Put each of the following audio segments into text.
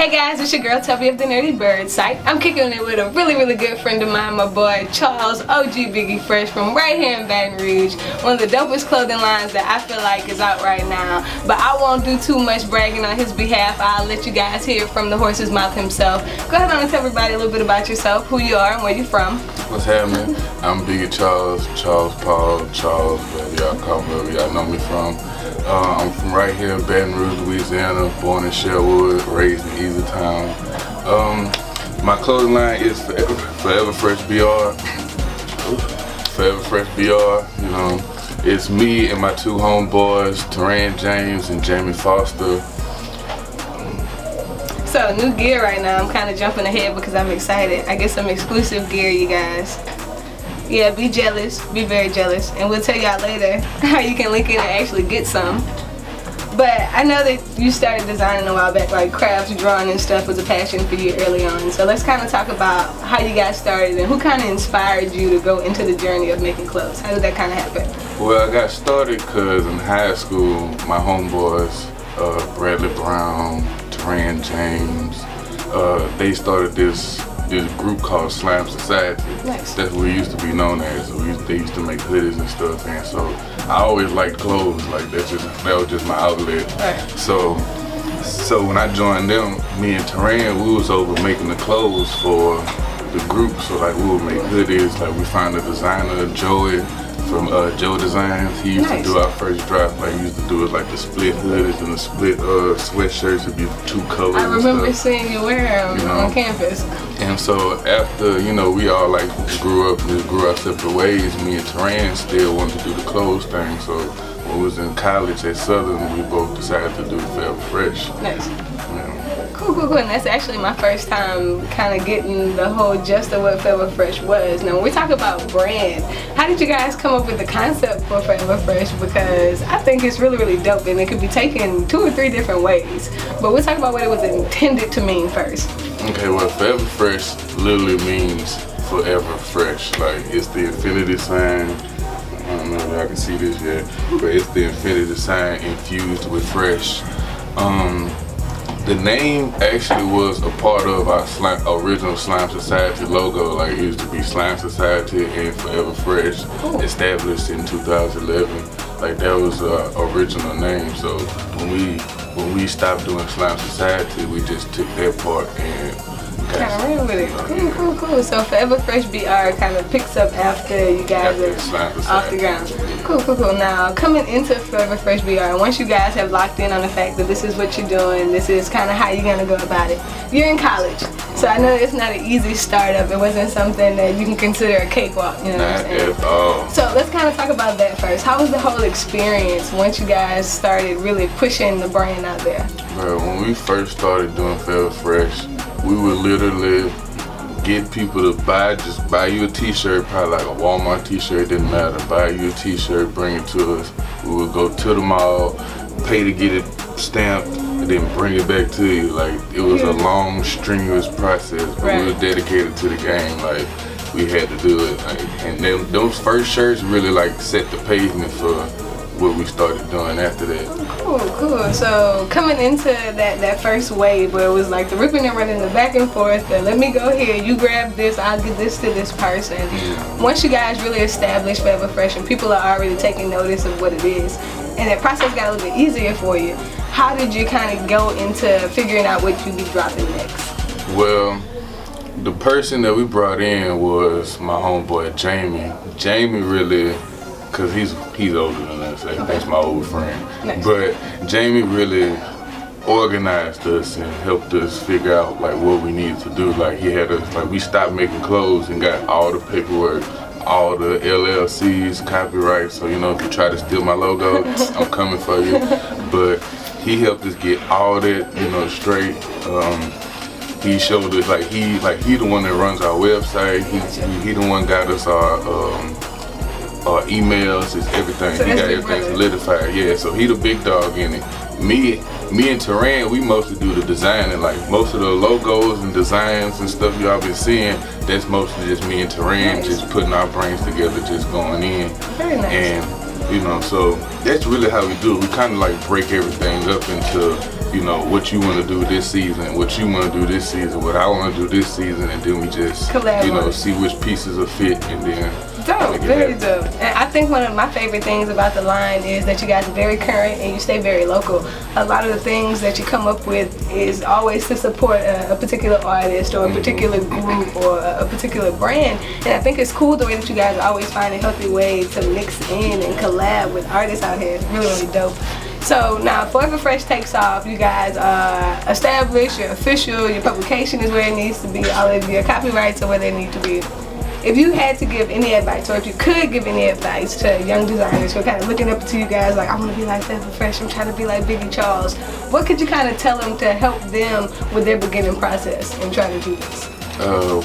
Hey guys, it's your girl Tubbi of the Nerdy Bird site. I'm kicking it with a really good friend of mine, my boy Charles OG Biggie Fresh from right here in Baton Rouge. One of the dopest clothing lines that I feel like is out right now. But I won't do too much bragging on his behalf. I'll let you guys hear it from the horse's mouth himself. Go ahead and tell everybody a little bit about yourself, who you are and where you're from. What's happening? I'm Biggie Charles Paul, Charles, wherever y'all call me, wherever y'all know me from. I'm from right here in Baton Rouge, Louisiana, born in Sherwood, raised in Easytown. My clothing line is Forever Fresh BR. Forever Fresh BR, you know. It's me and my two homeboys, Teran James and Jamie Foster. So, new gear right now. I'm kind of jumping ahead because I'm excited. I get some exclusive gear, you guys. Yeah, be jealous, be very jealous, and we'll tell y'all later how you can link in and actually get some. But I know that you started designing a while back, like crafts, drawing and stuff was a passion for you early on. So let's kind of talk about how you got started and who kind of inspired you to go into the journey of making clothes. How did that kind of happen? Well, I got started because in high school, my homeboys, Bradley Brown, Teran James, they started this group called Slime Society. Nice. That's what we used to be known as. They used to make hoodies and stuff, and so I always liked clothes. Like that was just my outlet. Right. So when I joined them, me and Teran, we was over making the clothes for the group. So like we would make hoodies. Like we found a designer, Joey, from Joe Designs. He used to do our first drop. Like he used to do it like the split hoodies and the split sweatshirts would be two colors. I remember seeing you wear them on campus. And so after, we all like grew up and grew our separate ways, me and Teran still wanted to do the clothes thing. So when we was in college at Southern, we both decided to do Forever Fresh. Nice. Cool. And that's actually my first time kind of getting the whole gist of what Forever Fresh was. Now, when we talk about brand, how did you guys come up with the concept for Forever Fresh? Because I think it's really dope and it could be taken 2 or 3 different ways. But we'll talk about what it was intended to mean first. Okay, well, Forever Fresh literally means forever fresh. Like, it's the infinity sign. I don't know if y'all can see this yet, but it's the infinity sign infused with fresh. The name actually was a part of our original Slime Society logo. Like it used to be Slime Society and Forever Fresh, established in 2011. Like that was our original name. So when we stopped doing Slime Society, we just took that part and kind of ran with it. Cool. So Forever Fresh BR kind of picks up after you guys are off the ground. Cool. Now, coming into Forever Fresh BR, once you guys have locked in on the fact that this is what you're doing, this is kind of how you're going to go about it, you're in college. So I know it's not an easy startup. It wasn't something that you can consider a cakewalk, you know what I'm saying? Not at all. So let's kind of talk about that first. How was the whole experience once you guys started really pushing the brand out there? Well, when we first started doing Forever Fresh, we would literally get people to just buy you a t-shirt, probably like a Walmart t-shirt, didn't matter, buy you a t-shirt, bring it to us. We would go to the mall, pay to get it stamped, and then bring it back to you. Like, it was a long, strenuous process, but we were dedicated to the game. Like, we had to do it. Like, and then those first shirts really like set the pavement for what we started doing after that. Cool. So coming into that first wave where it was like the ripping and running, the back and forth, the let me go here, you grab this, I'll give this to this person. Yeah. Once you guys really established Forever Fresh and people are already taking notice of what it is, and that process got a little bit easier for you, how did you kind of go into figuring out what you'd be dropping next? Well, the person that we brought in was my homeboy Jamie. Jamie really, cause he's older than us. That's my old friend. Nice. But Jamie really organized us and helped us figure out like what we needed to do. Like he had us, like we stopped making clothes and got all the paperwork, all the LLCs, copyright. So if you try to steal my logo, I'm coming for you. But he helped us get all that straight. He showed us he the one that runs our website. He the one got us our emails, it's everything. So he got everything solidified. Yeah, so he the big dog in it. Me and Teran, we mostly do the designing. Like most of the logos and designs and stuff y'all been seeing, that's mostly just me and Teran just putting our brains together, just going in. Very nice. And so that's really how we do it. We kind of like break everything up into you know, what you want to do this season, what you want to do this season, what I want to do this season, and then we just, Collaborate. you know, see which pieces are fit, and then dope, very dope. And I think one of my favorite things about the line is that you guys are very current and you stay very local. A lot of the things that you come up with is always to support a particular artist or a particular group or a particular brand. And I think it's cool the way that you guys always find a healthy way to mix in and collab with artists out here. It's really, really dope. So now Forever Fresh takes off. You guys are established, you're official, your publication is where it needs to be, all of your copyrights are where they need to be. If you had to give any advice, or if you could give any advice to young designers who are kind of looking up to you guys like, I want to be like Forever Fresh, I'm trying to be like Biggie Charles, what could you kind of tell them to help them with their beginning process and trying to do this?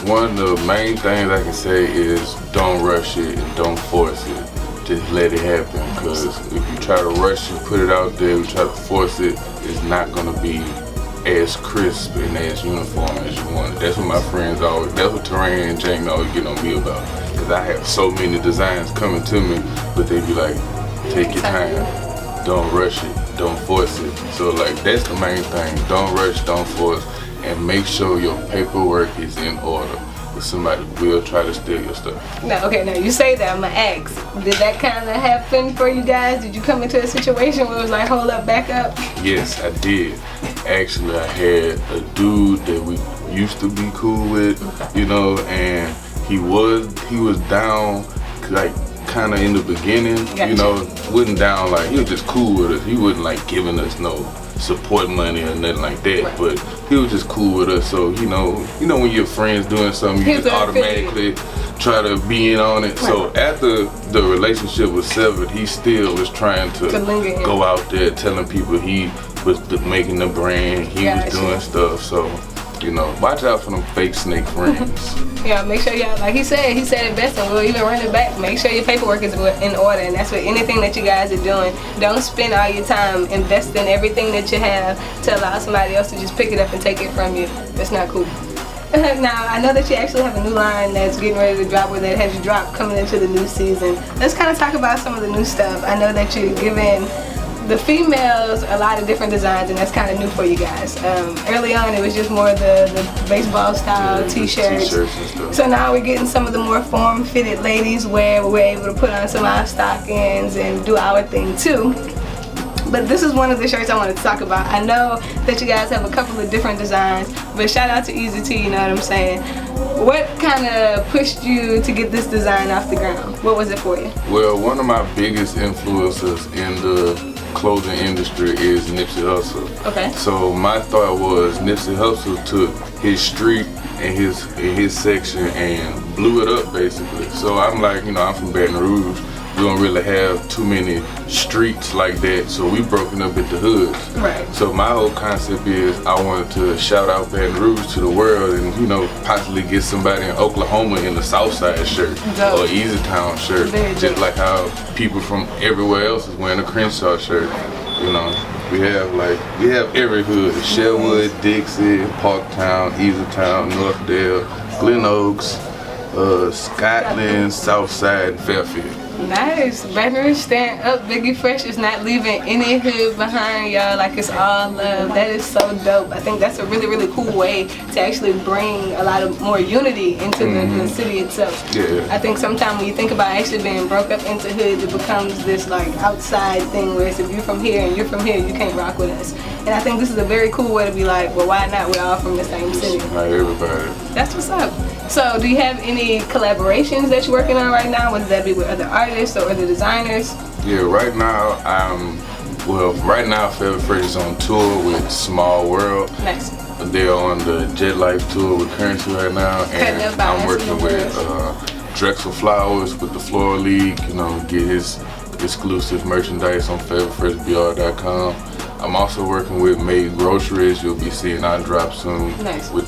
One of the main things I can say is don't rush it and don't force it. Just let it happen, because if you try to rush it, put it out there, you try to force it, it's not going to be as crisp and as uniform as you want it. That's what my friends always, that's what Terrain and Jamie always get on me about. Because I have so many designs coming to me, but they be like, take your time, don't rush it, don't force it. So like, that's the main thing, don't rush, don't force, and make sure your paperwork is in order. Somebody will try to steal your stuff. No, okay, now you say that, I'm gonna ask, did that kind of happen for you guys? Did you come into a situation where it was like, hold up, back up? Yes, I did. Actually, I had a dude that we used to be cool with, you know, and he was down, like, kind of in the beginning, you know, wasn't down, like, he was just cool with us. He wasn't like giving us no support money or nothing like that, but he was just cool with us. So you know when your friends doing something, you just automatically try to be in on it. So after the relationship was severed, he still was trying to go out there telling people he was making the brand, he was doing stuff. So you know, watch out for them fake snake friends. Yeah, make sure y'all, like he said it best, and we'll even run it back. Make sure your paperwork is in order, and that's what anything that you guys are doing. Don't spend all your time investing everything that you have to allow somebody else to just pick it up and take it from you. That's not cool. Now, I know that you actually have a new line that's getting ready to drop, or that has dropped coming into the new season. Let's kind of talk about some of the new stuff. I know that you're giving the females a lot of different designs, and that's kind of new for you guys. Early on it was just more the baseball style t-shirts. So now we're getting some of the more form-fitted ladies where we're able to put on some of our stockings and do our thing too. But this is one of the shirts I wanted to talk about. I know that you guys have a couple of different designs, but shout out to Easy T, you know what I'm saying? What kind of pushed you to get this design off the ground? What was it for you? Well, one of my biggest influences in the clothing industry is Nipsey Hussle. Okay. So my thought was Nipsey Hussle took his street and his section and blew it up basically. So I'm like, you know, I'm from Baton Rouge. We don't really have too many streets like that, so we broken up into hoods. Right. So my whole concept is I wanted to shout out Baton Rouge to the world, and you know, possibly get somebody in Oklahoma in the Southside shirt or Easy Town shirt, just like how people from everywhere else is wearing a Crenshaw shirt. You know, we have every hood: Sherwood, Dixie, Parktown, Easy Town, Northdale, Glen Oaks, Scotland, Southside, and Fairfield. Nice. Baton Rouge stand up. Biggie Fresh is not leaving any hood behind, y'all. Like, it's all love. That is so dope. I think that's a really, really cool way to actually bring a lot of more unity into the city itself. Yeah. I think sometimes when you think about actually being broke up into hoods, it becomes this like outside thing where if you're from here and you're from here, you can't rock with us. And I think this is a very cool way to be like, well, why not? We're all from the same city. Not everybody. That's what's up. So do you have any collaborations that you're working on right now, whether that be with other artists or other designers? Yeah, right now right now Forever Fresh is on tour with Small World. Nice. They're on the Jet Life tour with Currency right now, and I'm working with Drexel Flowers with the Floral League, you know, get his exclusive merchandise on foreverfreshbr.com. I'm also working with Made Groceries. You'll be seeing our drop soon. Nice. We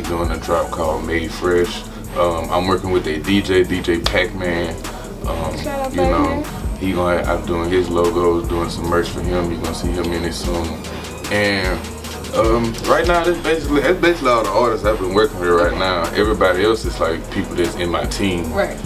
doing a drop called Made Fresh. I'm working with a DJ Pac-Man. Shout out you know, I'm doing his logos, doing some merch for him. You're gonna see him in it soon. And right now, that's basically all the artists I've been working with right now. Everybody else is like people that's in my team. Right.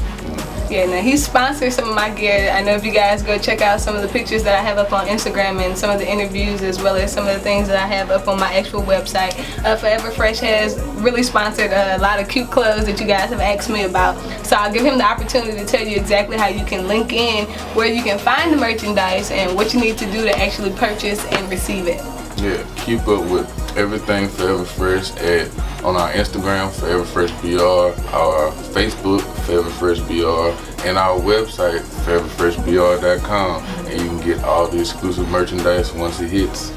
Yeah, now he sponsors some of my gear. I know if you guys go check out some of the pictures that I have up on Instagram and some of the interviews, as well as some of the things that I have up on my actual website. Forever Fresh has really sponsored a lot of cute clothes that you guys have asked me about. So I'll give him the opportunity to tell you exactly how you can link in, where you can find the merchandise, and what you need to do to actually purchase and receive it. Yeah, keep up with everything Forever Fresh on our Instagram, Forever Fresh BR, our Facebook, Forever Fresh BR, and our website, foreverfreshbr.com, and you can get all the exclusive merchandise once it hits.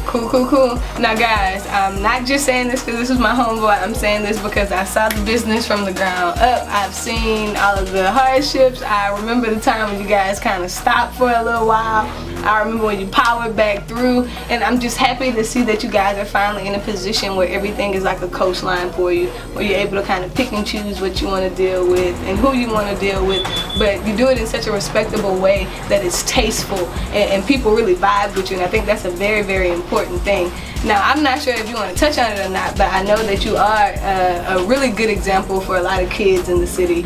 Cool. Now guys, I'm not just saying this because this is my homeboy. I'm saying this because I saw the business from the ground up. I've seen all of the hardships. I remember the time when you guys kind of stopped for a little while. I remember when you powered back through, and I'm just happy to see that you guys are finally in a position where everything is like a coastline for you, where you're able to kind of pick and choose what you want to deal with and who you want to deal with, but you do it in such a respectable way that it's tasteful and people really vibe with you, and I think that's a very, very important thing. Now, I'm not sure if you want to touch on it or not, but I know that you are a really good example for a lot of kids in the city,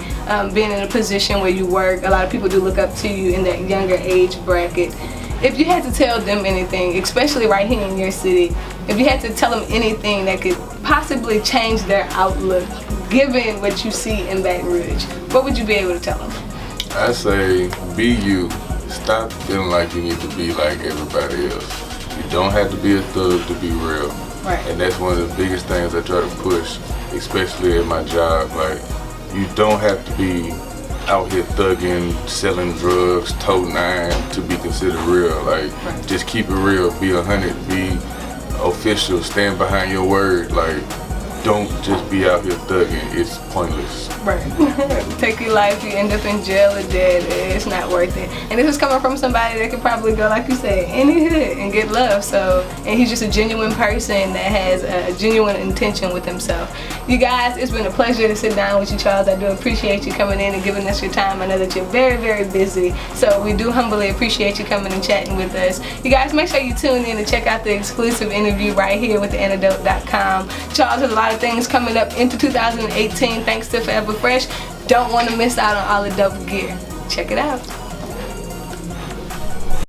being in a position where you work. A lot of people do look up to you in that younger age bracket. If you had to tell them anything, especially right here in your city, if you had to tell them anything that could possibly change their outlook, given what you see in Baton Rouge, what would you be able to tell them? I say, be you. Stop feeling like you need to be like everybody else. You don't have to be a thug to be real. Right. And that's one of the biggest things I try to push, especially at my job. Like, you don't have to be out here thugging, selling drugs, toting iron to be considered real. Like, just keep it real, be 100, be official, stand behind your word. Like, don't just be out here thugging. It's pointless. Right. Take your life, you end up in jail or dead. It's not worth it. And this is coming from somebody that could probably go, like you said, any hood and get love. So, and he's just a genuine person that has a genuine intention with himself. You guys, it's been a pleasure to sit down with you, Charles. I do appreciate you coming in and giving us your time. I know that you're very, very busy. So we do humbly appreciate you coming and chatting with us. You guys, make sure you tune in and check out the exclusive interview right here with theantidote.com. Charles has a lot of things coming up into 2018 thanks to Forever Fresh. Don't want to miss out on all the dope gear. Check it out.